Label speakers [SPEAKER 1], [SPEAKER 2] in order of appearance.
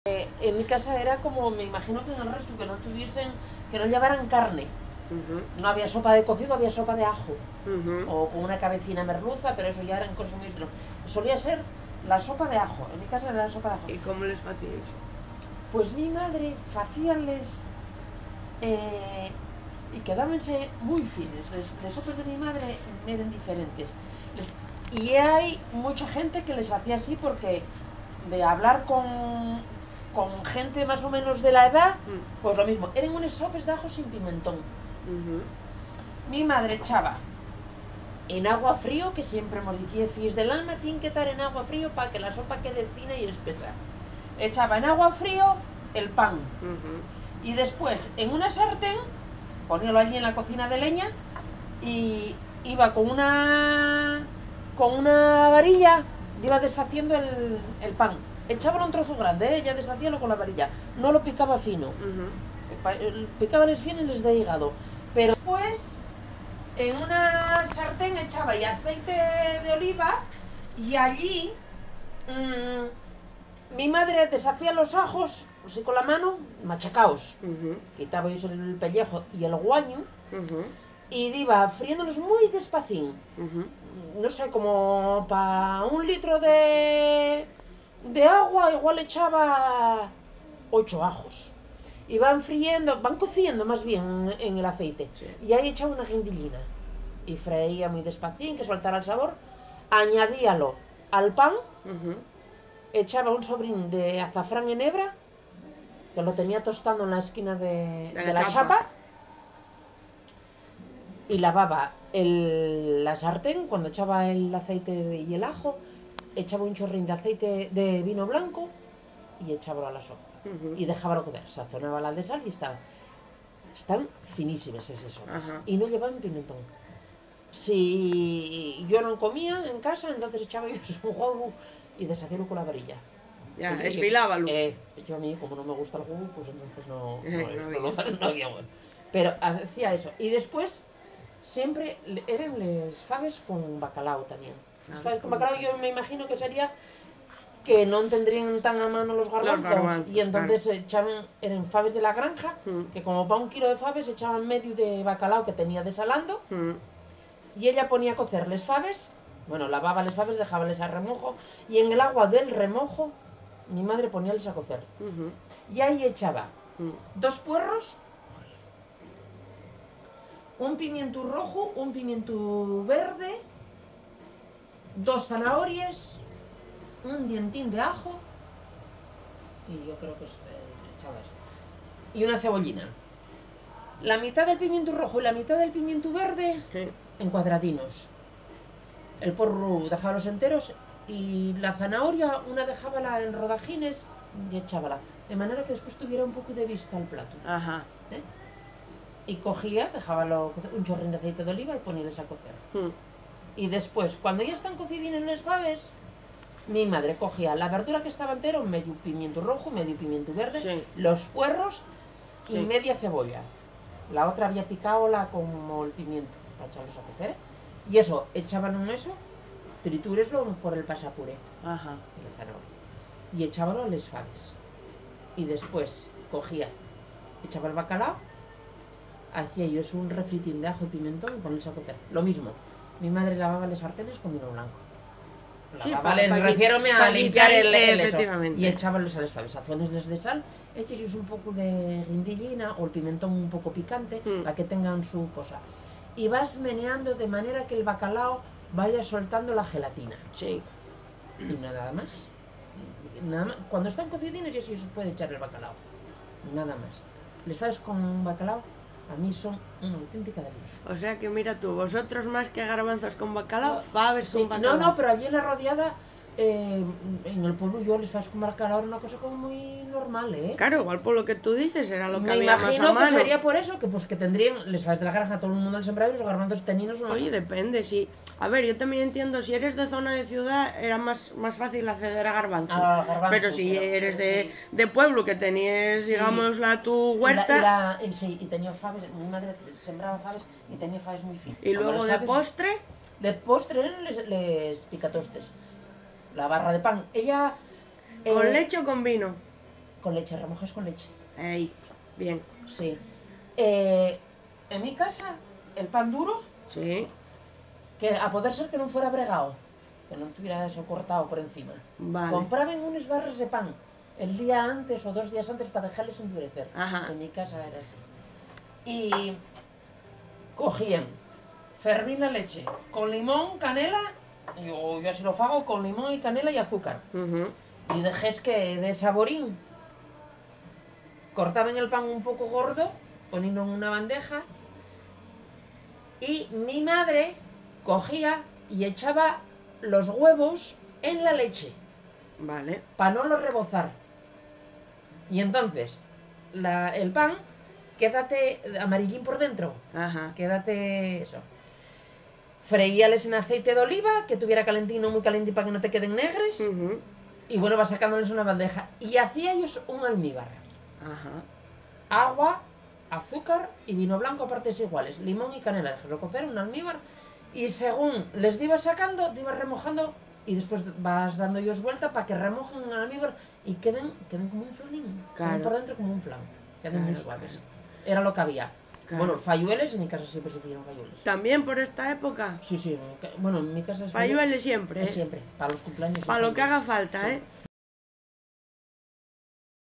[SPEAKER 1] En mi casa era como, me imagino que en el resto, que no tuviesen, que no llevaran carne. No había sopa de cocido, había sopa de ajo. O con una cabecina merluza, pero eso ya eran cosas muy extremas. Solía ser la sopa de ajo. En mi casa era la sopa de ajo.
[SPEAKER 2] ¿Y cómo les facíais?
[SPEAKER 1] Pues mi madre facíanles y quedábanse muy fines. Las sopas de mi madre eran diferentes. Y hay mucha gente que les hacía así porque de hablar con gente más o menos de la edad, pues lo mismo. Eran unas sopas de ajo sin pimentón. Mi madre echaba en agua frío, que siempre hemos dicho, fis del alma tiene que estar en agua frío para que la sopa quede fina y espesa. Echaba en agua frío el pan. Y después en una sartén, poníalo allí en la cocina de leña y iba con una varilla, iba deshaciendo el pan. Echábalo un trozo grande, ya deshacíalo con la varilla. No lo picaba fino. Picaba les finos y les de hígado. Pero después en una sartén echaba y aceite de oliva y allí mi madre deshacía los ajos así con la mano, machacaos. Quitaba yo el pellejo y el guaño y iba friéndolos muy despacín. No sé, como para 1 litro de agua igual echaba 8 ajos. Y van friendo, van cociendo más bien en el aceite.
[SPEAKER 2] Sí.
[SPEAKER 1] Y ahí echaba una guindillina. Y freía muy despacín, que soltara el sabor. Añadíalo al pan. Echaba un sobrín de azafrán en hebra, que lo tenía tostando en la esquina de la chapa. Y lavaba la sartén, cuando echaba el aceite y el ajo, echaba un chorrín de aceite de vino blanco y echábalo a la sopa. Y dejábalo cocer, sazonaba la de sal y están finísimas esas sopas. Y no llevaban pimentón. Si yo no comía en casa, entonces echaba yo un huevo y deshacíalo con la varilla.
[SPEAKER 2] Ya, esfilábalo.
[SPEAKER 1] Yo a mí, como no me gusta el huevo, pues entonces no había huevo. Pero hacía eso. Y después siempre eran les faves con bacalao también. Las faves con bacalao yo me imagino que sería que no tendrían tan a mano los garbanzos y entonces echaban, eran faves de la granja, que como para 1 kilo de faves echaban medio de bacalao que tenía desalando, y ella ponía a cocer les faves, bueno, lavaba les faves, dejábales a remojo, y en el agua del remojo mi madre poníales a cocer. Y ahí echaba 2 puerros, un pimiento rojo, un pimiento verde, 2 zanahorias, un dientín de ajo y yo creo que echaba eso. Y una cebollina. La mitad del pimiento rojo y la mitad del pimiento verde en cuadradinos. El porro dejábalos enteros y la zanahoria una dejábala en rodajines y echábala. De manera que después tuviera un poco de vista al plato. Y cogía, dejábalo un chorrín de aceite de oliva y poníales a cocer. Y después, cuando ya están cocidines los faves, mi madre cogía la verdura que estaba entero, medio pimiento rojo, medio pimiento verde, los puerros y media cebolla. La otra había picado como el pimiento para echarlos a cocer. Y eso, echaban en eso, tritúreslo por el pasapuré. Y echábalo a les faves. Y después cogía, echaba el bacalao, hacía yo eso un refritín de ajo y pimentón y ponerse a cocer. Lo mismo, mi madre lavaba las sartenes con vino blanco. Refiérome a limpiar el eso. Y echábanlos a las faves, sazones de sal, echéis un poco de guindillina o el pimentón un poco picante para que tengan su cosa. Y vas meneando de manera que el bacalao vaya soltando la gelatina. Y nada más. Cuando están cocidines ya sí se puede echar el bacalao. Nada más. Les faves con bacalao a mí son una auténtica delicia.
[SPEAKER 2] O sea que mira tú, vosotros más que garbanzos con bacalao, faves con bacalao.
[SPEAKER 1] No, pero allí en la rodeada, en el pueblo yo les faves con bacalao era una cosa como muy normal,
[SPEAKER 2] Claro, igual por lo que tú dices era lo que había más a mano.
[SPEAKER 1] Me imagino que sería por eso, que tendrían, les faves de la granja, todo el mundo les sembraba y los garbanzos teninos.
[SPEAKER 2] Oye, depende, sí. A ver, yo también entiendo, si eres de zona de ciudad era más fácil acceder a garbanzos. Pero si eres de pueblo, que tenías, digamos, tu huerta...
[SPEAKER 1] Y tenía faves, mi madre sembraba faves y tenía faves muy finas.
[SPEAKER 2] ¿Y luego de postre?
[SPEAKER 1] De postre les picatostes. La barra de pan. Ella...
[SPEAKER 2] ¿Con leche o con vino?
[SPEAKER 1] Con leche, remojes con leche.
[SPEAKER 2] Ey, bien.
[SPEAKER 1] Sí. En mi casa, el pan duro,
[SPEAKER 2] Sí.
[SPEAKER 1] que a poder ser que no fuera bregado, que no tuviera eso cortado por encima.
[SPEAKER 2] Vale.
[SPEAKER 1] Compraban unas barras de pan el día antes o 2 días antes para dejarles endurecer.
[SPEAKER 2] Ajá.
[SPEAKER 1] En mi casa era así. Y cogían, fervín la leche con limón, canela, yo así lo hago con limón y canela y azúcar. Y dejés que de saborín. Cortaban el pan un poco gordo, poniendo en una bandeja, y mi madre cogía y echaba los huevos en la leche.
[SPEAKER 2] Vale.
[SPEAKER 1] Para no los rebozar. Y entonces, el pan, quédate amarillín por dentro.
[SPEAKER 2] Ajá.
[SPEAKER 1] Quédate eso. Freíales en aceite de oliva, que tuviera calentín, no muy calentín para que no te queden negres. Y bueno, vas sacándoles una bandeja. Y hacía ellos un almíbar.
[SPEAKER 2] Ajá.
[SPEAKER 1] Agua, azúcar y vino blanco a partes iguales. Limón y canela. Dejas cocer un almíbar. Y según les ibas sacando, te ibas remojando. Y después vas dando ellos vuelta para que remojen el almíbar y queden como un flanín.
[SPEAKER 2] Claro.
[SPEAKER 1] Queden por dentro como un flan. Queden muy
[SPEAKER 2] Claro,
[SPEAKER 1] suaves.
[SPEAKER 2] claro.
[SPEAKER 1] Era lo que había.
[SPEAKER 2] Claro.
[SPEAKER 1] Bueno, fallueles, en mi casa siempre se hicieron fallueles.
[SPEAKER 2] ¿También por esta época?
[SPEAKER 1] Sí, bueno, en mi casa es
[SPEAKER 2] Fallueles siempre,
[SPEAKER 1] es siempre, para los cumpleaños.
[SPEAKER 2] Para lo que haga falta,
[SPEAKER 1] Sí.
[SPEAKER 2] ¿eh?